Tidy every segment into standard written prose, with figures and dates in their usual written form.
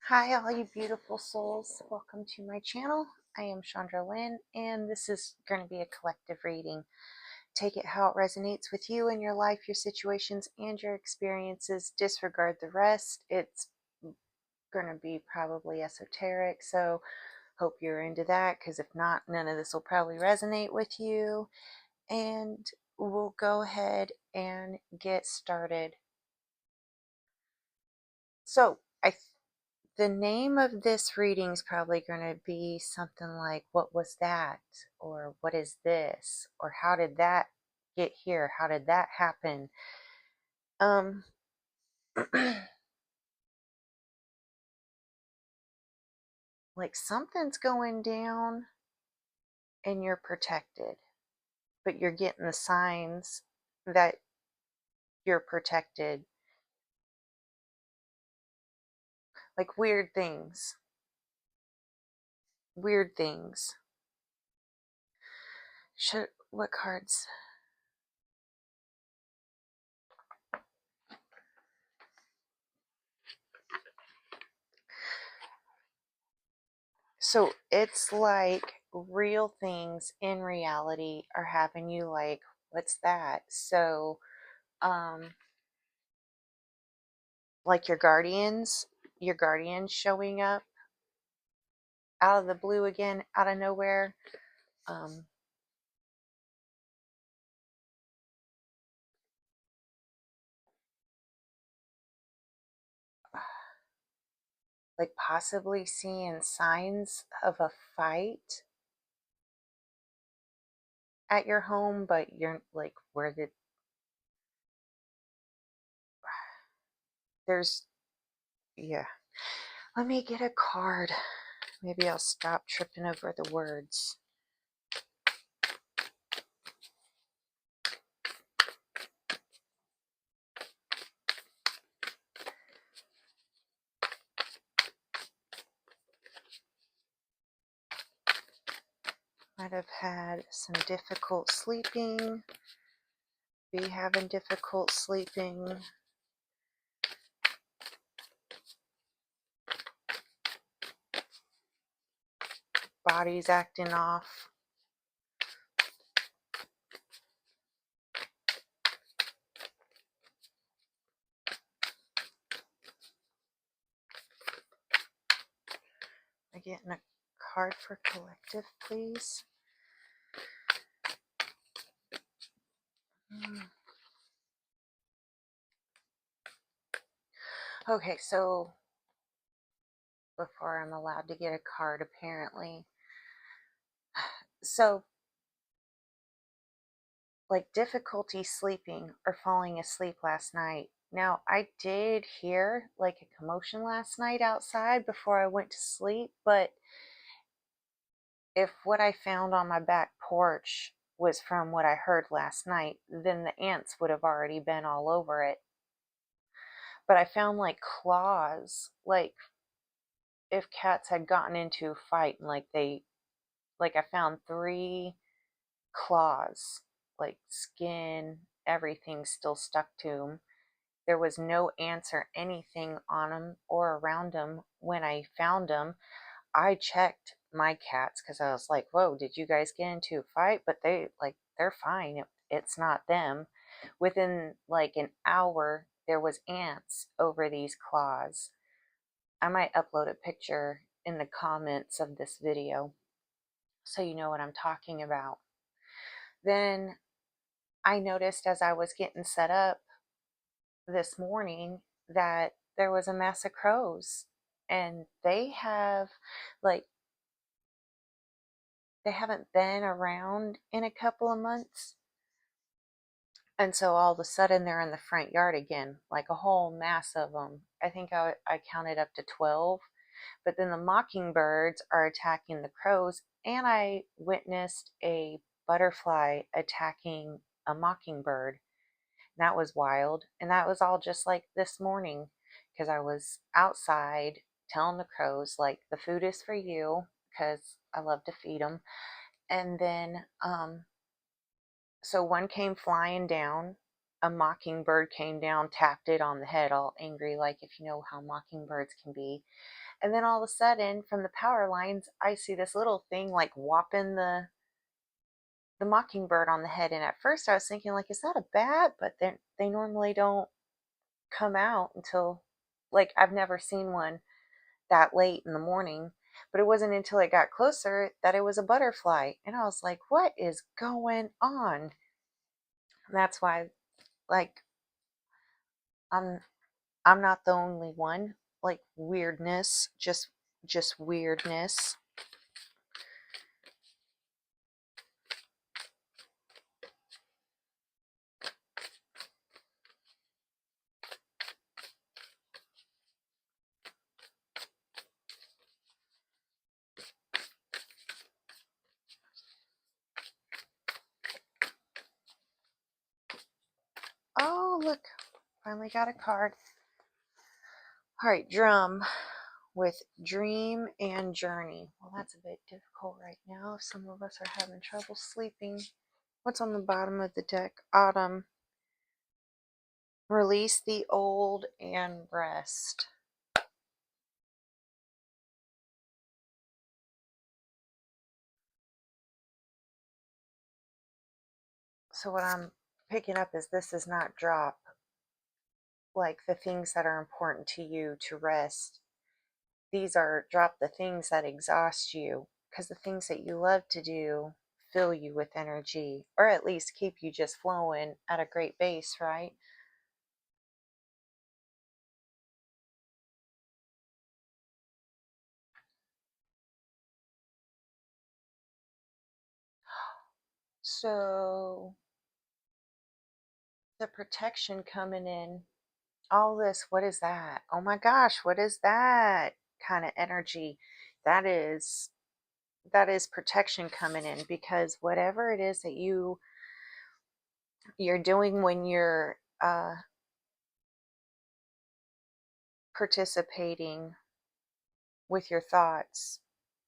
Hi, all you beautiful souls. Welcome to my channel. I am Shandra Lynn, and this is going to be a collective reading. Take it how it resonates with you in your life, your situations, and your experiences. Disregard the rest. It's going to be probably esoteric, so hope you're into that, because if not, none of this will probably resonate with you. And we'll go ahead and get started. So, the name of this reading is probably going to be something like, what was that? Or what is this? Or how did that get here? How did that happen? Like something's going down and you're protected, but you're getting the signs that you're protected. Like weird things. Weird things. What cards? So it's like real things in reality are having you like, what's that? So, like your guardians showing up out of the blue again, out of nowhere. Um, like possibly seeing signs of a fight at your home, but you're like, there's, yeah. Let me get a card. Maybe I'll stop tripping over the words. Might have had some difficult sleeping, be having difficult sleeping. Body's acting off. I get a card for collective, please. Okay, so before I'm allowed to get a card, apparently. So, like difficulty sleeping or falling asleep last night. Now, I did hear like a commotion last night outside before I went to sleep, but if what I found on my back porch was from what I heard last night, then the ants would have already been all over it. But I found like claws, like if cats had gotten into a fight and like I found 3 claws, like skin, everything still stuck to them. There was no ants or anything on them or around them when I found them. I checked my cats because I was like, whoa, did you guys get into a fight? But they're fine. It's not them. Within like an hour, there was ants over these claws. I might upload a picture in the comments of this video so you know what I'm talking about. Then I noticed as I was getting set up this morning that there was a mess of crows, and like they haven't been around in a couple of months, and so all of a sudden they're in the front yard again, like a whole mass of them. I think I counted up to 12. But then the mockingbirds are attacking the crows, and I witnessed a butterfly attacking a mockingbird. That was wild. And that was all just like this morning, because I was outside telling the crows, like, the food is for you, because I love to feed them. And then, so one came flying down. a mockingbird came down, tapped it on the head, all angry, like if you know how mockingbirds can be. And then all of a sudden, from the power lines, I see this little thing like whopping the mockingbird on the head. And at first I was thinking, like, is that a bat? But then they normally don't come out until, like, I've never seen one that late in the morning. But it wasn't until it got closer that it was a butterfly. And I was like, what is going on? And that's why, like, I'm I'm not the only one. Like, weirdness, just weirdness. Oh, look, finally got a card. All right, drum with dream and journey. Well, that's a bit difficult right now. Some of us are having trouble sleeping. What's on the bottom of the deck? Autumn. Release the old and rest. So what I'm picking up is this is not drop, like the things that are important to you to rest. These are drop the things that exhaust you, because the things that you love to do fill you with energy, or at least keep you just flowing at a great base, right? So the protection coming in, all this, what is that? Oh my gosh, what is that kind of energy? That is protection coming in, because whatever it is that you're doing when you're participating with your thoughts,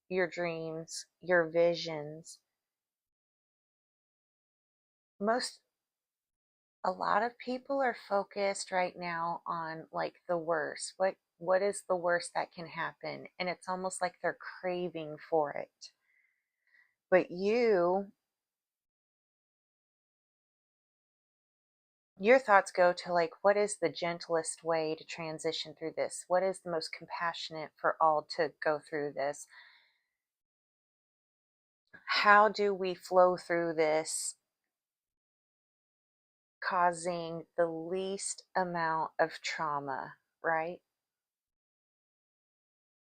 your dreams, your visions, most a lot of people are focused right now on like the worst. What is the worst that can happen? And it's almost like they're craving for it. But your thoughts go to like, what is the gentlest way to transition through this? What is the most compassionate for all to go through this? How do we flow through this, causing the least amount of trauma, right?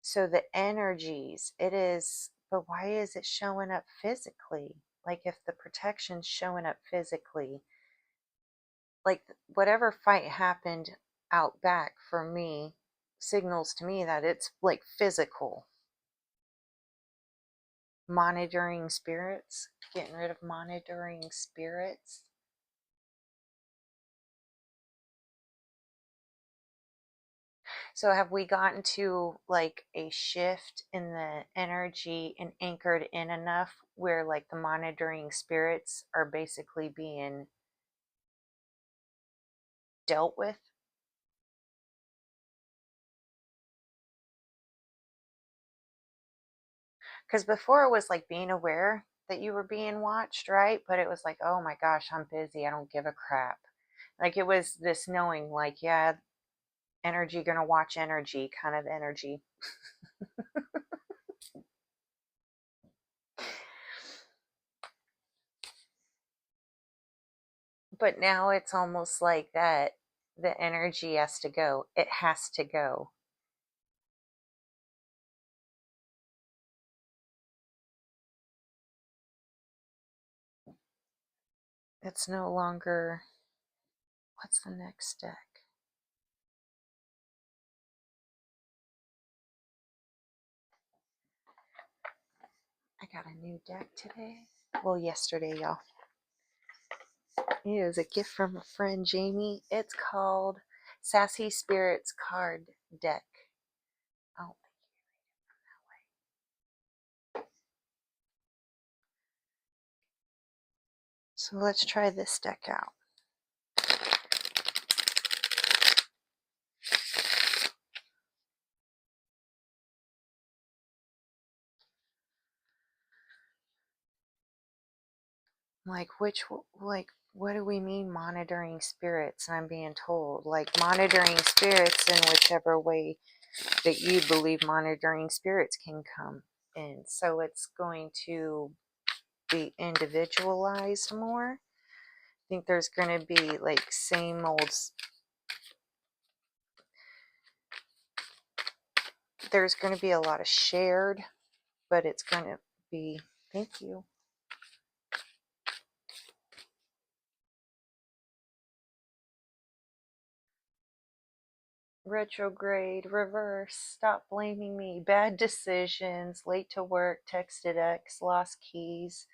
So the energies, it is, but why is it showing up physically? Like if the protection's showing up physically, like whatever fight happened out back for me signals to me that it's like physical. Monitoring spirits, getting rid of monitoring spirits. So have we gotten to like a shift in the energy and anchored in enough where like the monitoring spirits are basically being dealt with? Because before it was like being aware that you were being watched, right? But it was like, oh my gosh, I'm busy. I don't give a crap. Like it was this knowing, like, yeah, energy gonna watch energy kind of energy. But now it's almost like that the energy has to go. It has to go. It's no longer, what's the next deck? I got a new deck today. Well, yesterday, y'all. It is a gift from a friend, Jamie. It's called Sassy Spirits Card Deck. Oh, so let's try this deck out. Like, what do we mean monitoring spirits? And I'm being told, like, monitoring spirits in whichever way that you believe monitoring spirits can come in. So it's going to be individualized more. I think there's going to be like same old, there's going to be a lot of shared, but it's going to be, thank you. Retrograde, reverse, stop blaming me, bad decisions, late to work, texted X, lost keys.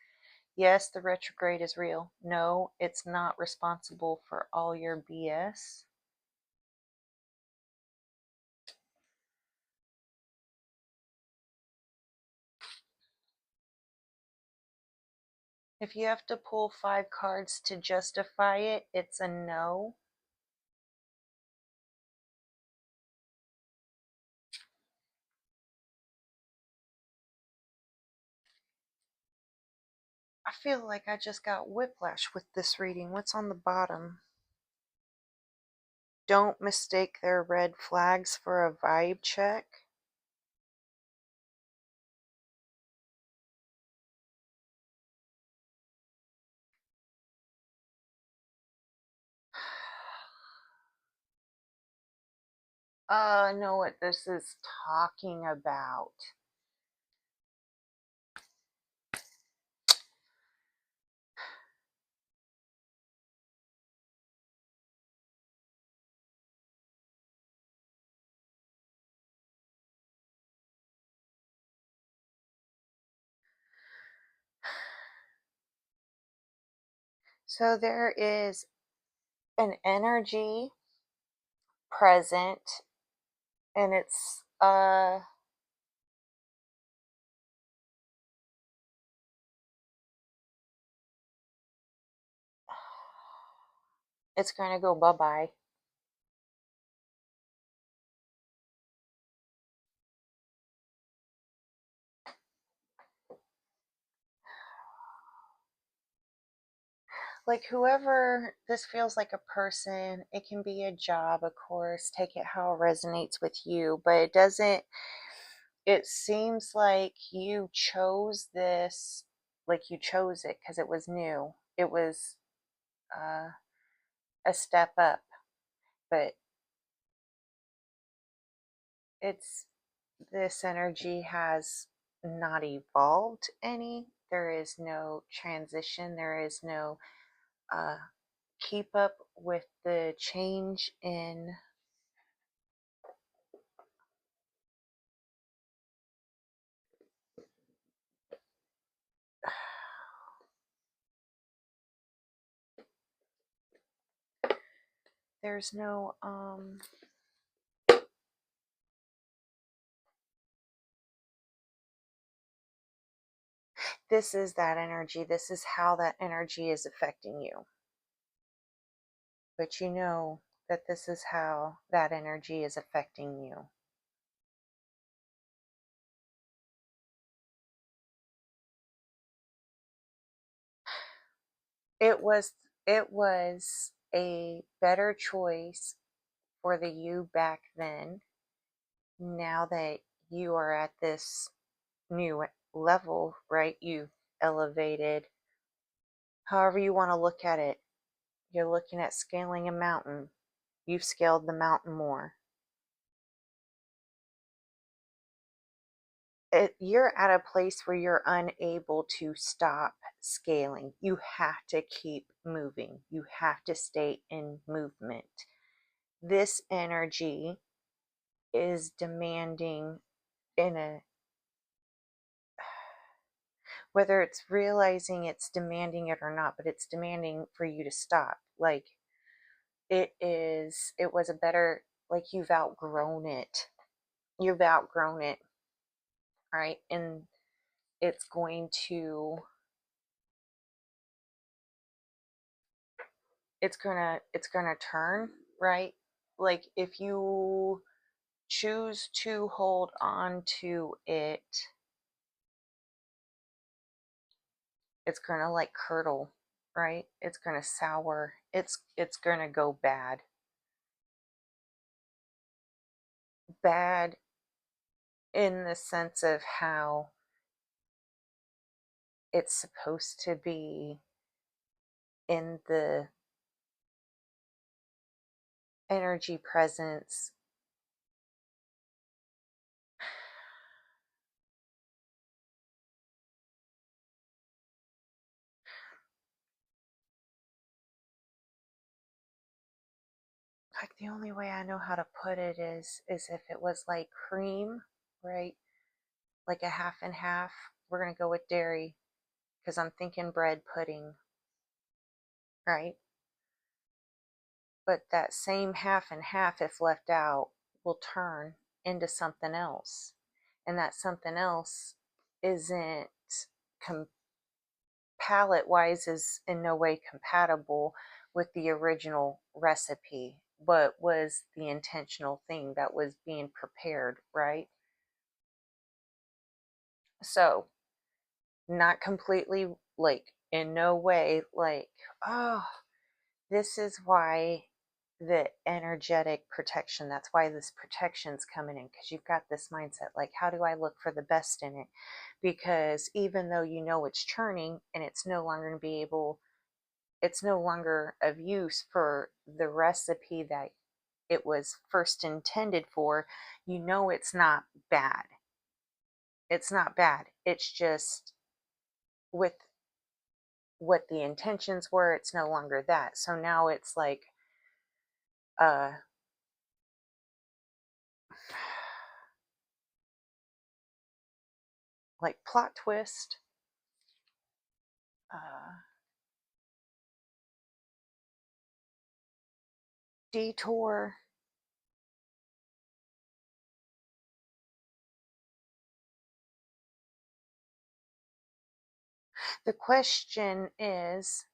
Yes, the retrograde is real. No, it's not responsible for all your BS. If you have to pull 5 cards to justify it, it's a no. I feel like I just got whiplash with this reading. What's on the bottom? Don't mistake their red flags for a vibe check. I know what this is talking about. So there is an energy present, and it's going to go bye-bye. Like, whoever this feels like a person, it can be a job, of course, take it how it resonates with you, but it doesn't, it seems like you chose this, like you chose it because it was new, it was uh, a step up, but it's, this energy has not evolved any, there is no transition, there is no uh, keep up with the change in. There's no this is that energy, this is how that energy is affecting you, but you know that this is how that energy is affecting you. It was a better choice for the you back then. Now that you are at this new level, right? You've elevated, however you want to look at it. You're looking at scaling a mountain. You've scaled the mountain more. You're at a place where you're unable to stop scaling. You have to keep moving. You have to stay in movement. This energy is demanding in a, whether it's realizing it's demanding it or not, but it's demanding for you to stop. Like, it was a better, like, you've outgrown it. You've outgrown it, right? And it's going to, it's gonna turn, right? Like, if you choose to hold on to it, it's gonna like curdle. right? It's going to sour. It's going to go bad. Bad in the sense of how it's supposed to be in the energy presence. Like the only way I know how to put it is if it was like cream, right? Like a half and half. We're going to go with dairy because I'm thinking bread pudding, right? But that same half and half, if left out, will turn into something else. And that something else isn't com- palate wise, is in no way compatible with the original recipe, but was the intentional thing that was being prepared, right? So, not completely, like, in no way, like, oh, this is why the energetic protection, that's why this protection's coming in, because you've got this mindset like, how do I look for the best in it? Because even though you know it's churning and it's no longer going to be able, it's no longer of use for the recipe that it was first intended for, you know it's not bad. It's not bad. It's just with what the intentions were, it's no longer that. So now it's uh like plot twist, uh detour. The question is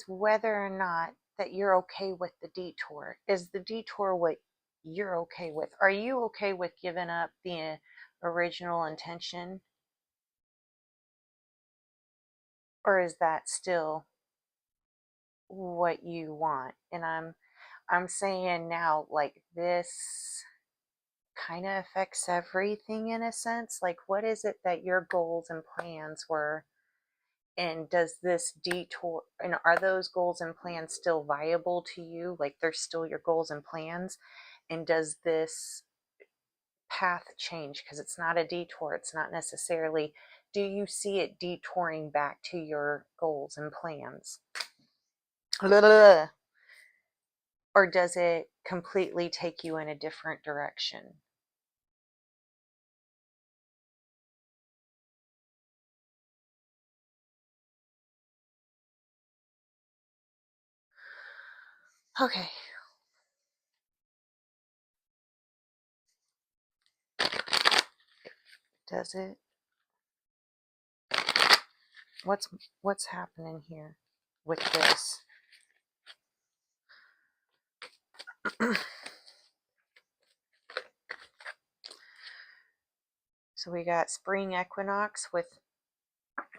whether or not that you're okay with the detour. Is the detour what you're okay with? Are you okay with giving up the original intention, or is that still what you want? And I'm saying now, like, this kind of affects everything in a sense. Like, what is it that your goals and plans were? And does this detour, and are those goals and plans still viable to you? Like, they're still your goals and plans? And does this path change? Because it's not a detour, it's not necessarily, do you see it detouring back to your goals and plans? Or does it completely take you in a different direction? Okay. Does it? What's what's happening here with this? So we got spring equinox with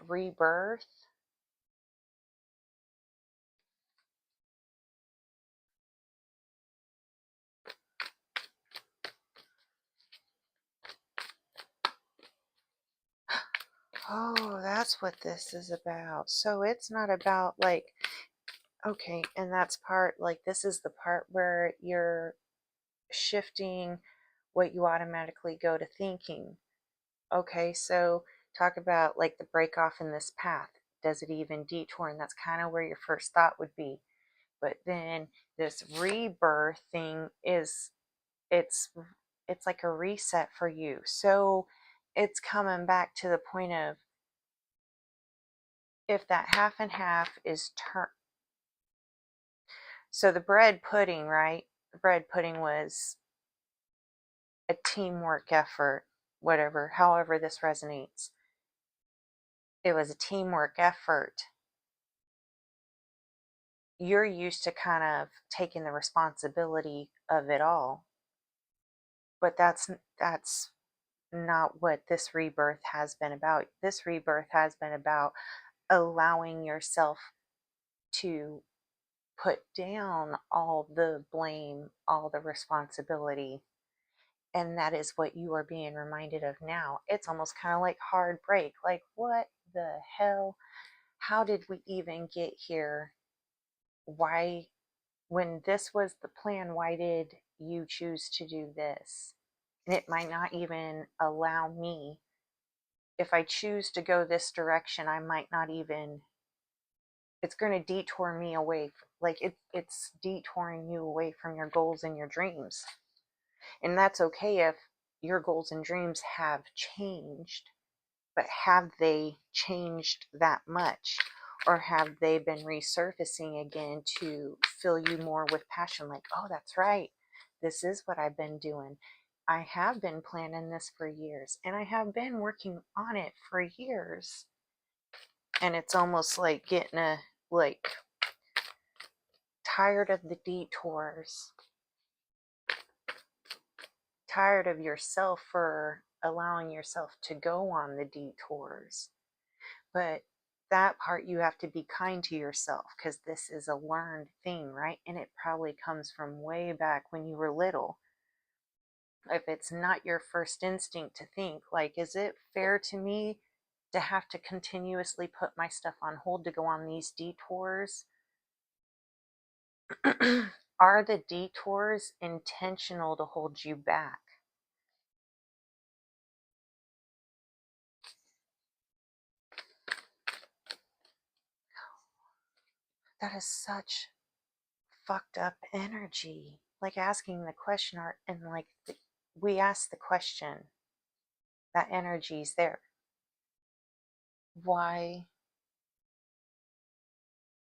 rebirth. Oh, that's what this is about. So it's not about like, okay, and that's part, like, this is the part where you're shifting what you automatically go to thinking. Okay, so talk about like the break off in this path. Does it even detour? And that's kind of where your first thought would be. But then this rebirth thing is, it's it's like a reset for you. So it's coming back to the point of, if that half and half is so the bread pudding, right? The bread pudding was a teamwork effort, whatever, however this resonates. It was a teamwork effort. You're used to kind of taking the responsibility of it all, but that's not what this rebirth has been about. This rebirth has been about allowing yourself to put down all the blame, all the responsibility. And that is what you are being reminded of now. It's almost kind of like hard break. Like, what the hell? How did we even get here? Why, when this was the plan, why did you choose to do this? And it might not even allow me. If I choose to go this direction, I might not even, it's going to detour me away. Like it's detouring you away from your goals and your dreams. And that's okay if your goals and dreams have changed, but have they changed that much? Or have they been resurfacing again to fill you more with passion? Like, oh, that's right. This is what I've been doing. I have been planning this for years, and I have been working on it for years. And it's almost like getting tired of the detours, tired of yourself for allowing yourself to go on the detours. But that part, you have to be kind to yourself, because this is a learned thing, right? And it probably comes from way back when you were little. If it's not your first instinct to think, like, is it fair to me to have to continuously put my stuff on hold to go on these detours? Are the detours intentional to hold you back? That is such fucked up energy. Like asking the question, and like we ask the question, that energy's there. Why?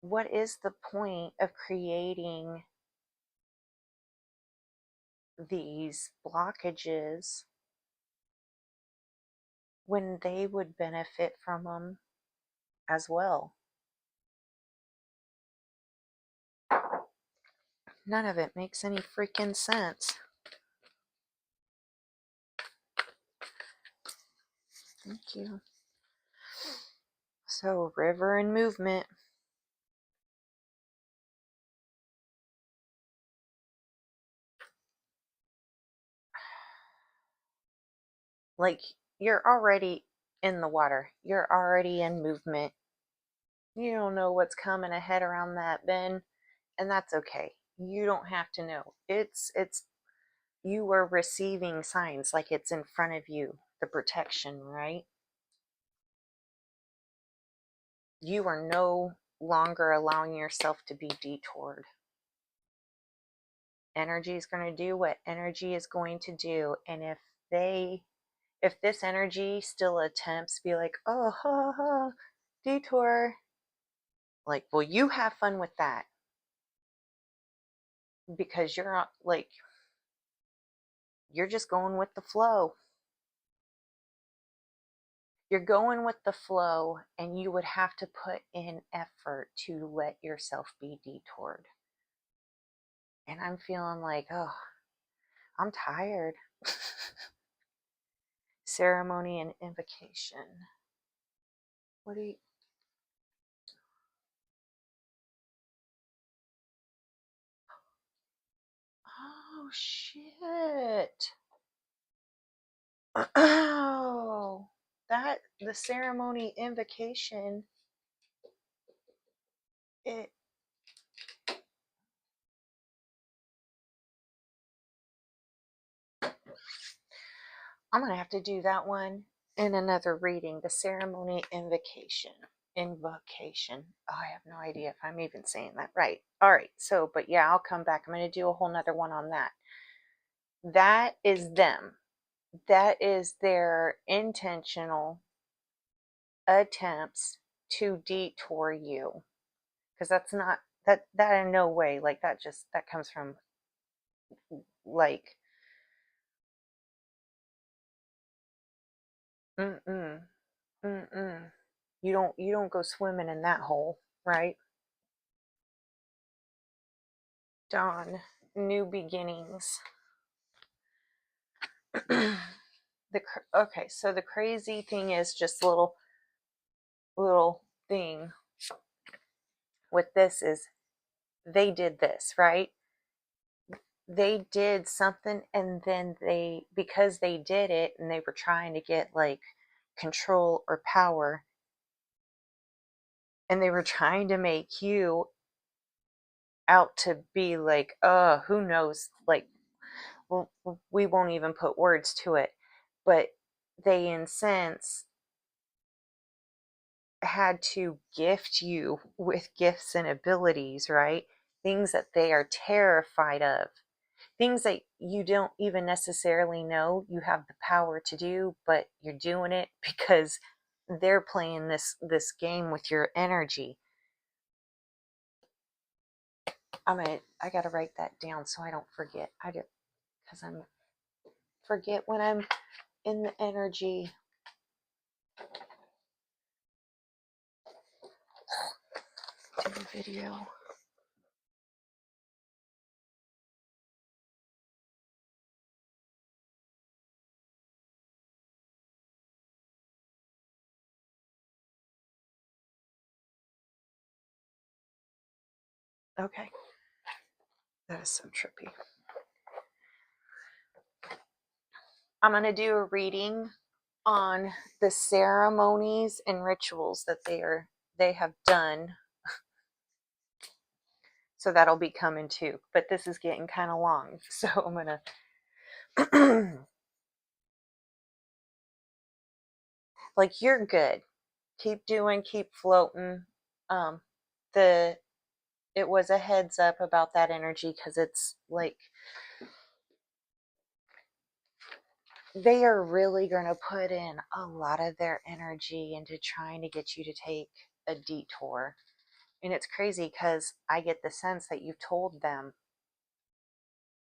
What is the point of creating these blockages when they would benefit from them as well? None of it makes any freaking sense. Thank you. So, river and movement. Like, you're already in the water, you're already in movement. You don't know what's coming ahead around that bend, and that's okay. You don't have to know. It's you are receiving signs, like it's in front of you, the protection, right? You are no longer allowing yourself to be detoured. Energy is going to do what energy is going to do. And if this energy still attempts to be like, oh, ha, ha, detour, like, well, you have fun with that, because you're like, you're just going with the flow. You're going with the flow, and you would have to put in effort to let yourself be detoured. And I'm feeling like, oh, I'm tired. Ceremony and invocation. What do you? Oh, shit. Oh, the ceremony invocation, it, I'm going to have to do that one in another reading. The ceremony invocation. Invocation. Oh, I have no idea if I'm even saying that right. All right. So, but yeah, I'll come back. I'm going to do a whole nother one on that. That is them. That is their intentional attempts to detour you. Because that's not, that in no way, like, that comes from, like, mm-mm, mm-mm. You don't go swimming in that hole, right? Dawn, new beginnings. Okay, so the crazy thing is just little thing with this is they did this, right? They did something, and then because they did it and they were trying to get like control or power, and they were trying to make you out to be like, who knows, like, well, we won't even put words to it, but they in sense had to gift you with gifts and abilities, right? Things that they are terrified of, things that you don't even necessarily know you have the power to do, but you're doing it because they're playing this game with your energy. I gotta write that down so I don't forget. I do, because I'm forget when I'm in the energy. Do a video. Okay, that is so trippy. I'm gonna do a reading on the ceremonies and rituals that they have done. So that'll be coming too. But this is getting kind of long. So I'm gonna like, you're good. Keep doing, keep floating. Um the it was a heads up about that energy, because it's like they are really going to put in a lot of their energy into trying to get you to take a detour. And it's crazy because I get the sense that you told them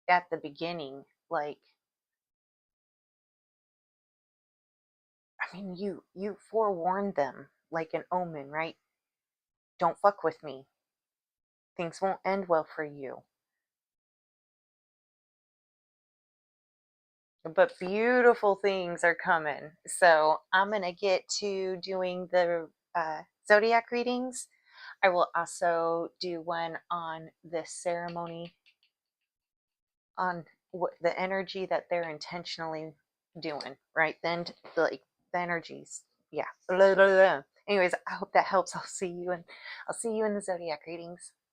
at the beginning, like, I mean, you forewarned them like an omen, right? Don't fuck with me. Things won't end well for you. But beautiful things are coming. So I'm going to get to doing the zodiac readings. I will also do one on this ceremony, on what the energy that they're intentionally doing, right? Then, like, the energies. Yeah. Blah, blah, blah. Anyways, I hope that helps. I'll see you in the zodiac readings.